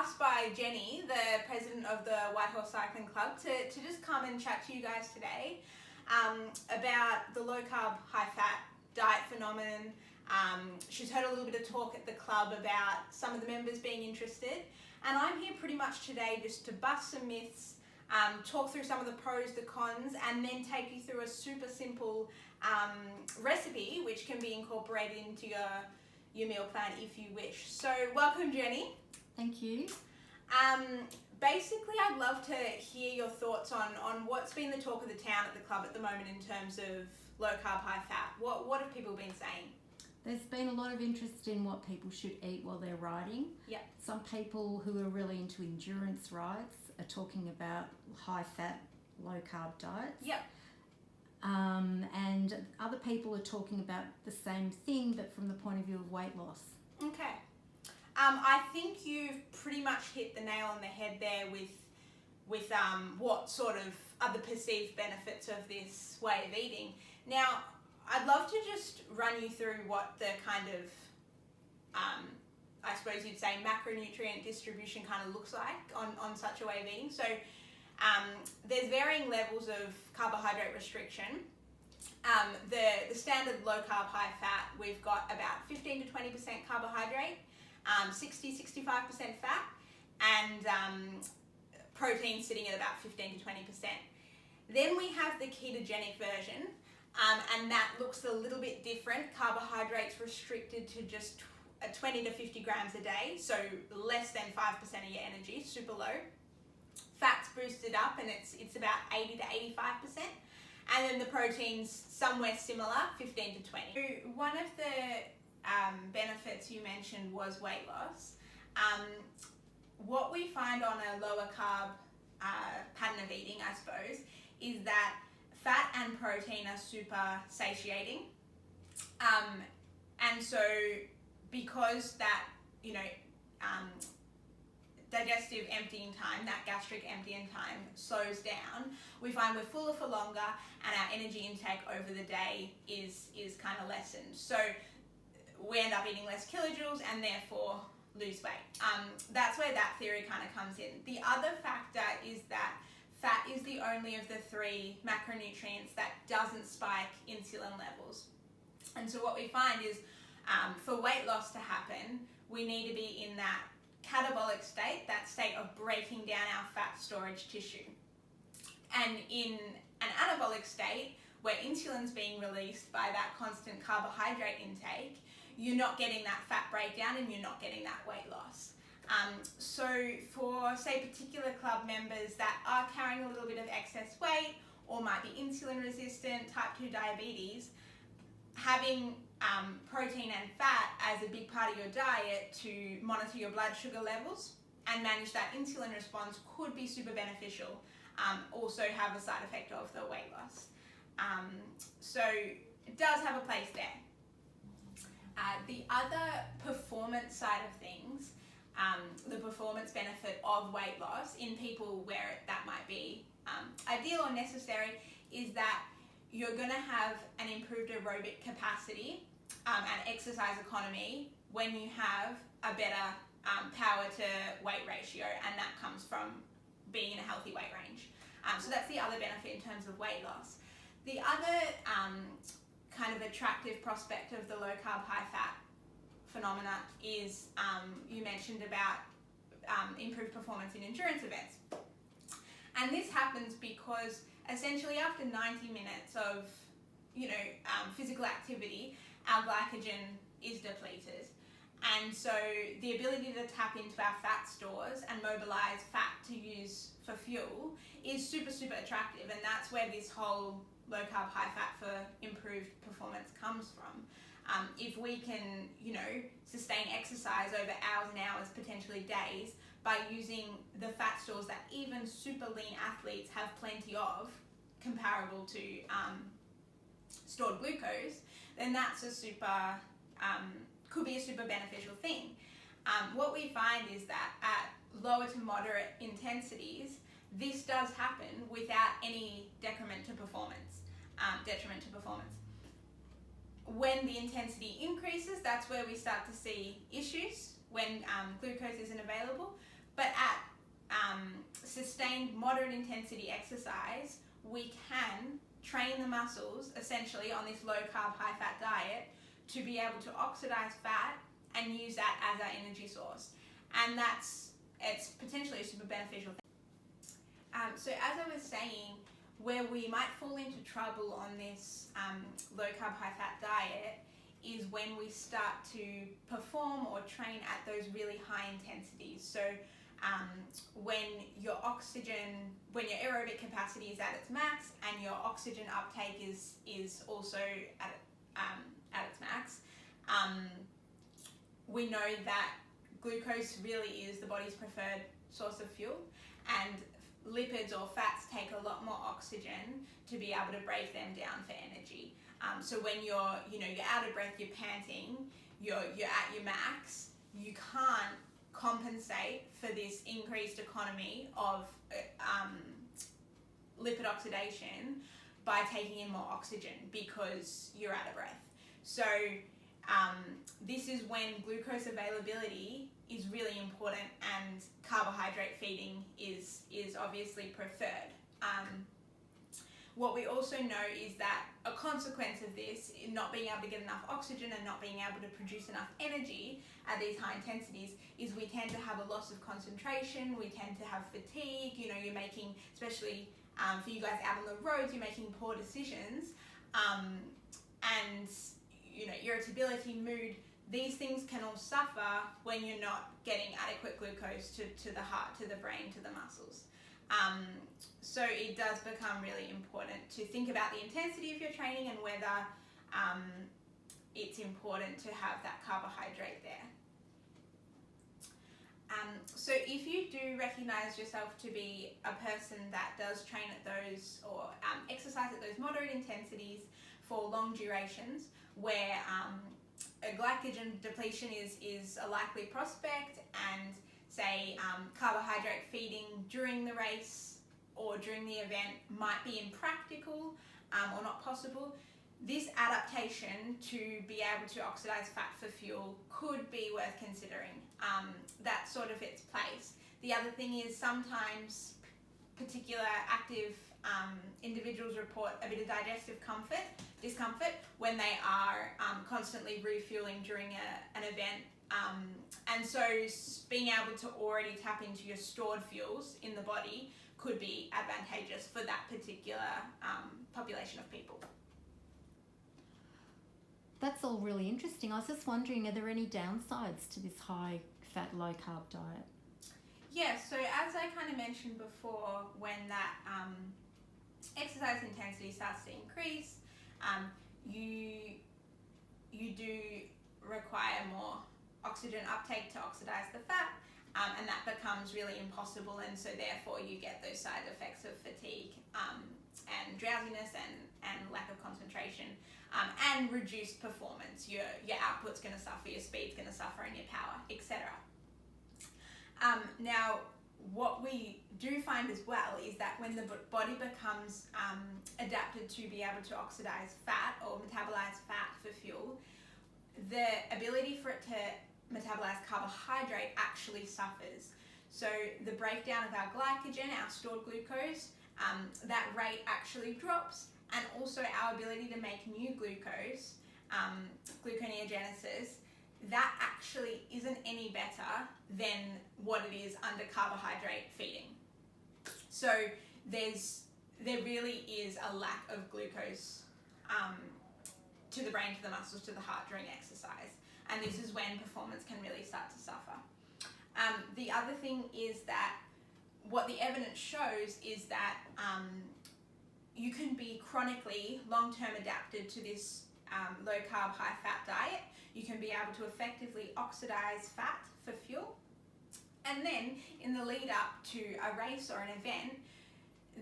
asked by Jenny, the president of the Whitehorse Cycling Club, to just come and chat to you guys today about the low carb, high fat diet phenomenon. She's heard a little bit of talk at the club about some of the members being interested, and I'm here pretty much today just to bust some myths, talk through some of the pros, the cons, and then take you through a super simple recipe which can be incorporated into your meal plan if you wish. So welcome, Jenny. Thank you. Basically, I'd love to hear your thoughts on what's been the talk of the town at the club at the moment in terms of low carb, high fat. What have people been saying? There's been a lot of interest in what people should eat while they're riding. Yeah. Some people who are really into endurance rides are talking about high fat, low carb diets. Yep. And other people are talking about the same thing, but from the point of view of weight loss. Okay. I think you've pretty much hit the nail on the head there with what sort of are the perceived benefits of this way of eating. Now, I'd love to just run you through what the kind of, I suppose you'd say, macronutrient distribution kind of looks like on such a way of eating. So there's varying levels of carbohydrate restriction. The standard low carb, high fat, we've got about 15 to 20% carbohydrate, 60-65% fat, and protein sitting at about 15 to 20%. Then we have the ketogenic version, and that looks a little bit different. Carbohydrates restricted to just 20 to 50 grams a day, so less than 5% of your energy, super low. Fats boosted up, and it's about 80 to 85%. And then the proteins somewhere similar, 15 to 20. So one of the benefits you mentioned was weight loss. What we find on a lower carb pattern of eating, I suppose, is that fat and protein are super satiating. And so because that, digestive emptying time, that gastric emptying time slows down, we find we're fuller for longer and our energy intake over the day is kind of lessened. So we end up eating less kilojoules and therefore lose weight. That's where that theory kind of comes in. The other factor is that fat is the only of the three macronutrients that doesn't spike insulin levels. And so what we find is for weight loss to happen, we need to be in that catabolic state, that state of breaking down our fat storage tissue. And in an anabolic state, where insulin's being released by that constant carbohydrate intake, you're not getting that fat breakdown and you're not getting that weight loss. So for, say, particular club members that are carrying a little bit of excess weight or might be insulin resistant, type 2 diabetes, having protein and fat as a big part of your diet to monitor your blood sugar levels and manage that insulin response could be super beneficial. Also have a side effect of the weight loss. So it does have a place there. The other performance side of things, the performance benefit of weight loss in people where that might be ideal or necessary, is that you're going to have an improved aerobic capacity and exercise economy when you have a better power to weight ratio, and that comes from being in a healthy weight range. So that's the other benefit in terms of weight loss. The other kind of attractive prospect of the low carb, high fat phenomena is you mentioned about improved performance in endurance events. And this happens because essentially after 90 minutes of physical activity, our glycogen is depleted. And so the ability to tap into our fat stores and mobilize fat to use for fuel is super, super attractive. And that's where this whole low carb, high fat for improved performance comes from. If we can, sustain exercise over hours and hours, potentially days, by using the fat stores that even super lean athletes have plenty of, comparable to stored glucose, then that's a super, could be a super beneficial thing. What we find is that at lower to moderate intensities, this does happen without any detriment to performance. When the intensity increases, that's where we start to see issues when glucose isn't available. But at sustained moderate intensity exercise, we can train the muscles essentially on this low carb, high fat diet to be able to oxidize fat and use that as our energy source. And it's potentially a super beneficial thing. So as I was saying, where we might fall into trouble on this low carb, high fat diet is when we start to perform or train at those really high intensities. So when your aerobic capacity is at its max and your oxygen uptake is also at its max, we know that glucose really is the body's preferred source of fuel, and lipids or fats take a lot more oxygen to be able to break them down for energy. So when you're out of breath, you're panting, you're at your max, you can't compensate for this increased economy of lipid oxidation by taking in more oxygen because you're out of breath. So this is when glucose availability is really important, and carbohydrate feeding is obviously preferred. What we also know is that a consequence of this, not being able to get enough oxygen and not being able to produce enough energy at these high intensities, is we tend to have a loss of concentration, we tend to have fatigue, you're making, especially for you guys out on the roads, you're making poor decisions, and irritability, mood, these things can all suffer when you're not getting adequate glucose to the heart, to the brain, to the muscles. So it does become really important to think about the intensity of your training and whether it's important to have that carbohydrate there. So if you do recognize yourself to be a person that does train at those or exercise at those moderate intensities for long durations, where a glycogen depletion is a likely prospect, and say carbohydrate feeding during the race or during the event might be impractical or not possible, this adaptation to be able to oxidize fat for fuel could be worth considering. That's sort of its place. The other thing is sometimes particular active individuals report a bit of digestive discomfort when they are constantly refueling during an event. And so being able to already tap into your stored fuels in the body could be advantageous for that particular population of people. That's all really interesting. I was just wondering, are there any downsides to this high fat, low carb diet? Yeah, so as I kind of mentioned before, when that exercise intensity starts to increase, you do require more oxygen uptake to oxidize the fat, and that becomes really impossible, and so therefore you get those side effects of fatigue and drowsiness and lack of concentration, and reduced performance. Your output's going to suffer, your speed's going to suffer, and your power, etc. Now, what we do find as well is that when the body becomes adapted to be able to oxidize fat or metabolize fat for fuel, the ability for it to metabolize carbohydrate actually suffers. So the breakdown of our glycogen, our stored glucose, that rate actually drops, and also our ability to make new glucose, gluconeogenesis, that actually isn't any better than what it is under carbohydrate feeding. So there really is a lack of glucose to the brain, to the muscles, to the heart during exercise, and this is when performance can really start to suffer. The other thing is that what the evidence shows is that you can be chronically long-term adapted to this low carb, high fat diet. You can be able to effectively oxidize fat for fuel. And then in the lead up to a race or an event,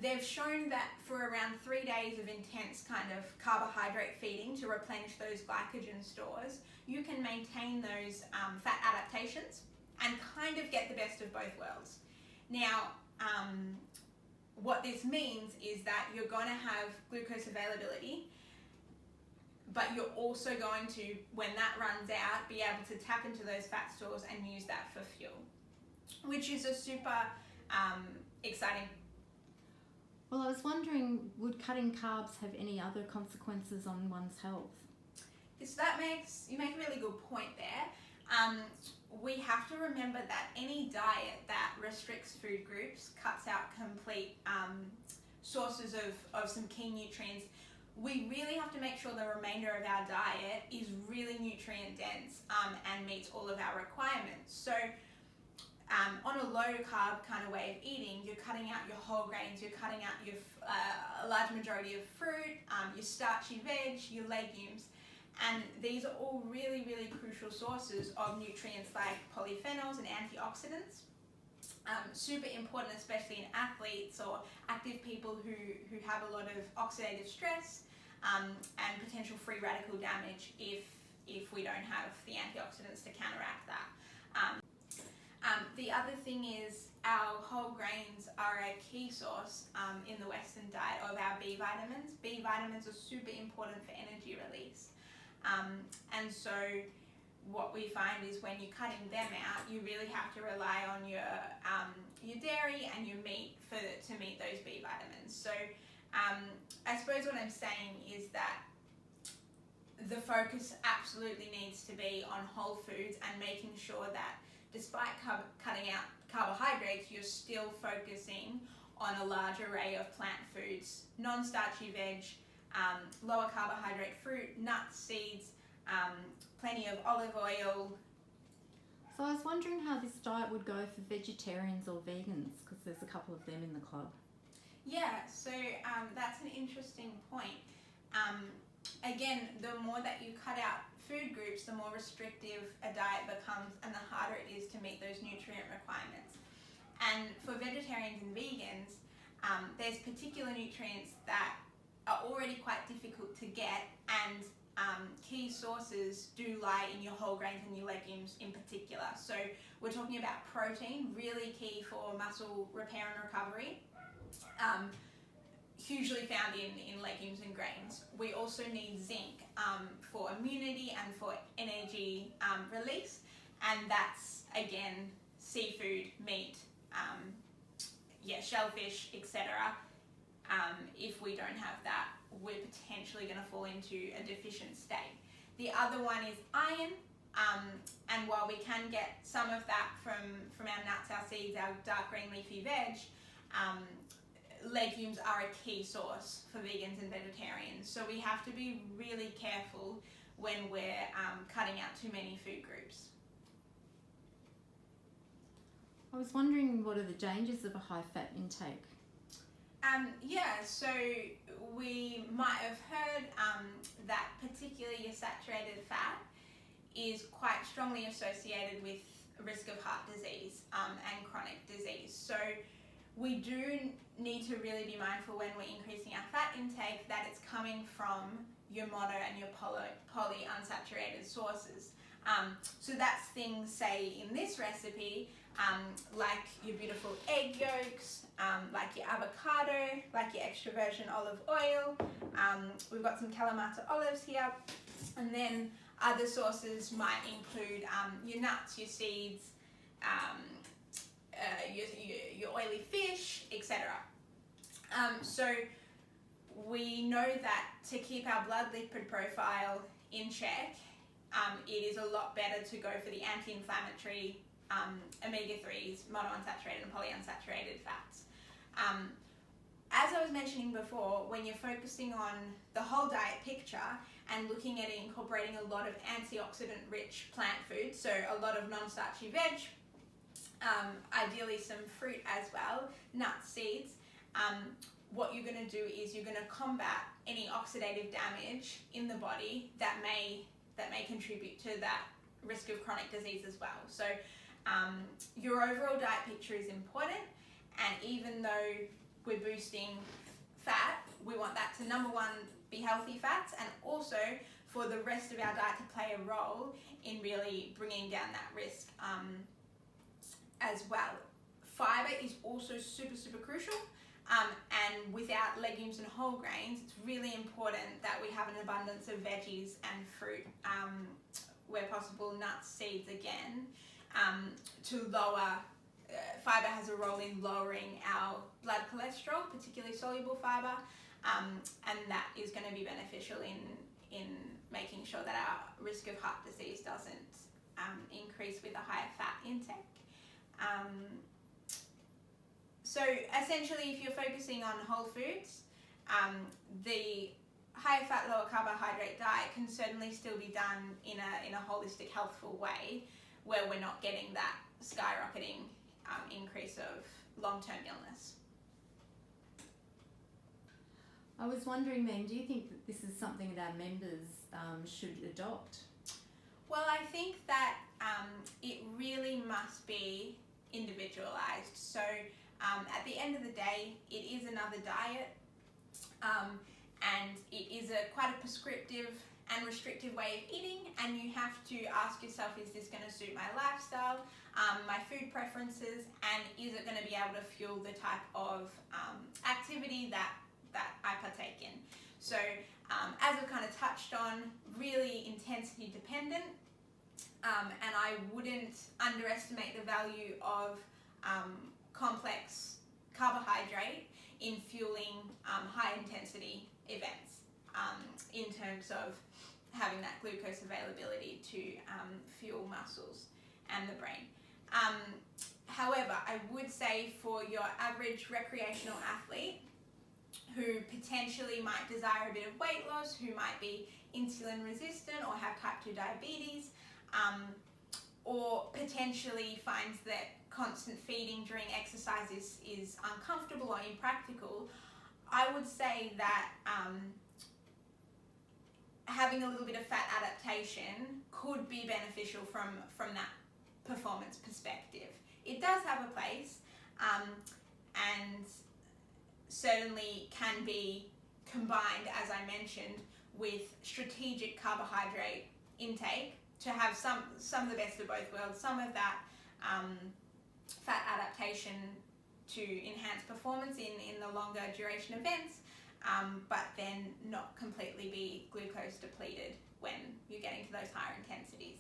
they've shown that for around 3 days of intense kind of carbohydrate feeding to replenish those glycogen stores, you can maintain those fat adaptations and kind of get the best of both worlds. Now, what this means is that you're going to have glucose availability, but you're also going to, when that runs out, be able to tap into those fat stores and use that for fuel. which is a super exciting. Well, I was wondering, would cutting carbs have any other consequences on one's health? So you make a really good point there. We have to remember that any diet that restricts food groups, cuts out complete sources of some key nutrients. We really have to make sure the remainder of our diet is really nutrient dense and meets all of our requirements. So on a low carb kind of way of eating, you're cutting out your whole grains, you're cutting out your a large majority of fruit, your starchy veg, your legumes, and these are all really, really crucial sources of nutrients like polyphenols and antioxidants. Super important, especially in athletes or active people who have a lot of oxidative stress and potential free radical damage if we don't have the antioxidants to counteract that. The other thing is our whole grains are a key source in the Western diet of our B vitamins. B vitamins are super important for energy release. And so what we find is when you're cutting them out, you really have to rely on your dairy and your meat to meet those B vitamins. So I suppose what I'm saying is that the focus absolutely needs to be on whole foods and making sure that despite cutting out carbohydrates, you're still focusing on a large array of plant foods, non-starchy veg, lower carbohydrate fruit, nuts, seeds, plenty of olive oil. So I was wondering how this diet would go for vegetarians or vegans, because there's a couple of them in the club. Yeah, so that's an interesting point. Again, the more that you cut out food groups, the more restrictive a diet becomes and the harder it is to meet those nutrient requirements. And for vegetarians and vegans, there's particular nutrients that are already quite difficult to get, and key sources do lie in your whole grains and your legumes in particular. So we're talking about protein, really key for muscle repair and recovery, hugely found in legumes and grains. We also need zinc for immunity and for energy release, and that's again seafood, meat, shellfish, etc. If we don't have that, we're potentially going to fall into a deficient state. The other one is iron, and while we can get some of that from our nuts, our seeds, our dark green leafy veg, legumes are a key source for vegans and vegetarians. So we have to be really careful when we're cutting out too many food groups. I was wondering, what are the dangers of a high fat intake? So we might have heard that particularly your saturated fat is quite strongly associated with risk of heart disease and chronic disease. So we do need to really be mindful when we're increasing our fat intake that it's coming from your mono and your polyunsaturated sources. So that's things, say, in this recipe, like your beautiful egg yolks, like your avocado, like your extra virgin olive oil. We've got some Kalamata olives here. And then other sources might include your nuts, your seeds, your oily fish, etc. So we know that to keep our blood lipid profile in check, it is a lot better to go for the anti-inflammatory omega-3s, monounsaturated and polyunsaturated fats. As I was mentioning before, when you're focusing on the whole diet picture and looking at incorporating a lot of antioxidant-rich plant foods, so a lot of non-starchy veg, ideally some fruit as well, nuts, seeds, what you're going to do is you're going to combat any oxidative damage in the body that may contribute to that risk of chronic disease as well. So your overall diet picture is important, and even though we're boosting fat, we want that to, number one, be healthy fats, and also for the rest of our diet to play a role in really bringing down that risk as well. Fiber is also super, super crucial, and without legumes and whole grains, it's really important that we have an abundance of veggies and fruit, where possible nuts, seeds again, to lower fibre has a role in lowering our blood cholesterol, particularly soluble fibre, and that is going to be beneficial in making sure that our risk of heart disease doesn't increase with a higher fat intake. So essentially, if you're focusing on whole foods, the higher fat, lower carbohydrate diet can certainly still be done in a holistic, healthful way, where we're not getting that skyrocketing increase of long-term illness. I was wondering then, do you think that this is something that our members should adopt? Well, I think that it really must be individualised. So at the end of the day, it is another diet, and it is quite a prescriptive and restrictive way of eating, and you have to ask yourself, is this going to suit my lifestyle, my food preferences, and is it going to be able to fuel the type of activity that I partake in? So as I've kind of touched on, really intensity dependent, and I wouldn't underestimate the value of complex carbohydrate in fueling high intensity events, in terms of having that glucose availability to fuel muscles and the brain. However, I would say for your average recreational athlete who potentially might desire a bit of weight loss, who might be insulin resistant or have type 2 diabetes, or potentially finds that constant feeding during exercise is uncomfortable or impractical, I would say that having a little bit of fat adaptation could be beneficial from that performance perspective. It does have a place, and certainly can be combined, as I mentioned, with strategic carbohydrate intake to have some of the best of both worlds, some of that fat adaptation to enhance performance in the longer duration events, but then not completely be glucose depleted when you're getting to those higher intensities.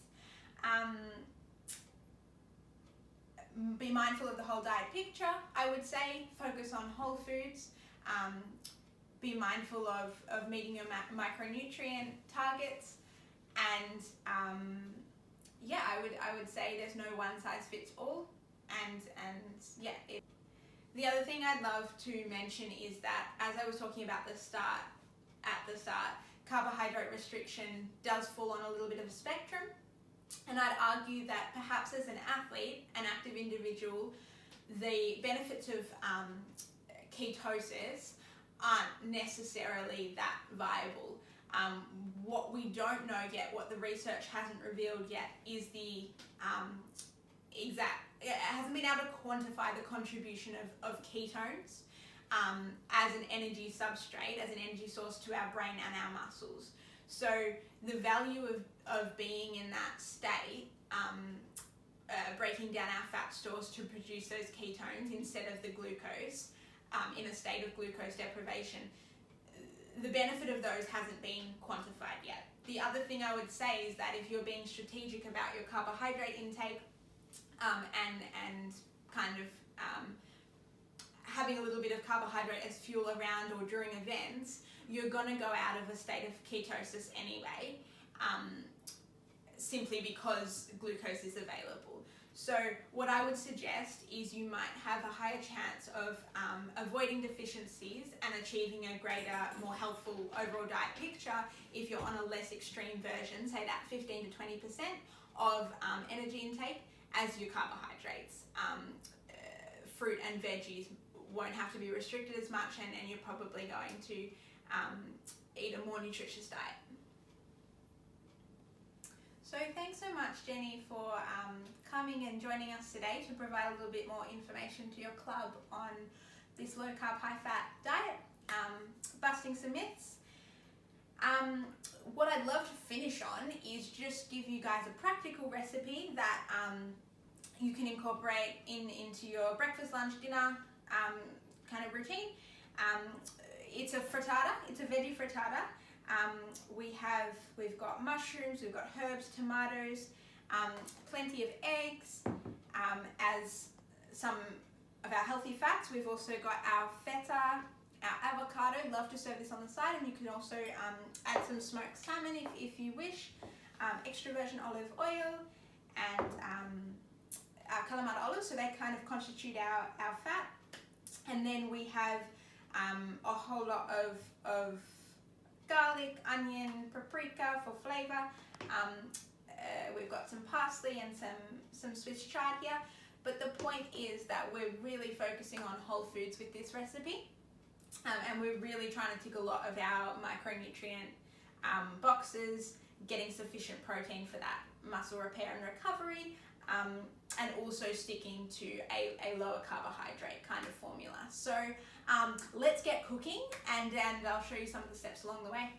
Be mindful of the whole diet picture, I would say. Focus on whole foods. Be mindful of meeting your micronutrient targets, and yeah, I would say there's no one size fits all, and yeah. The other thing I'd love to mention is that, as I was talking about at the start, carbohydrate restriction does fall on a little bit of a spectrum, and I'd argue that perhaps as an athlete, an active individual, the benefits of ketosis aren't necessarily that viable. What we don't know yet, what the research hasn't revealed yet, is the it hasn't been able to quantify the contribution of ketones as an energy substrate, as an energy source to our brain and our muscles. So the value of being in that state, breaking down our fat stores to produce those ketones instead of the glucose, in a state of glucose deprivation, the benefit of those hasn't been quantified yet. The other thing I would say is that if you're being strategic about your carbohydrate intake, and kind of having a little bit of carbohydrate as fuel around or during events, you're going to go out of a state of ketosis anyway, simply because glucose is available. So what I would suggest is you might have a higher chance of avoiding deficiencies and achieving a greater, more healthful overall diet picture if you're on a less extreme version, say that 15 to 20% of energy intake as your carbohydrates. Fruit and veggies won't have to be restricted as much, and you're probably going to eat a more nutritious diet. So thanks so much, Jenny, for coming and joining us today to provide a little bit more information to your club on this low carb, high fat diet, busting some myths. What I'd love to finish on is just give you guys a practical recipe that you can incorporate into your breakfast, lunch, dinner kind of routine. It's a frittata. It's a veggie frittata. We've got mushrooms, we've got herbs, tomatoes, plenty of eggs, as some of our healthy fats. We've also got our feta, our avocado. Love to serve this on the side, and you can also add some smoked salmon if you wish. Extra virgin olive oil and our Kalamata olives, so they kind of constitute our fat. And then we have a whole lot of garlic, onion, paprika for flavour. We've got some parsley and some Swiss chard here. But the point is that we're really focusing on whole foods with this recipe. And we're really trying to tick a lot of our micronutrient boxes, getting sufficient protein for that muscle repair and recovery, and also sticking to a lower carbohydrate kind of formula. So let's get cooking, and I'll show you some of the steps along the way.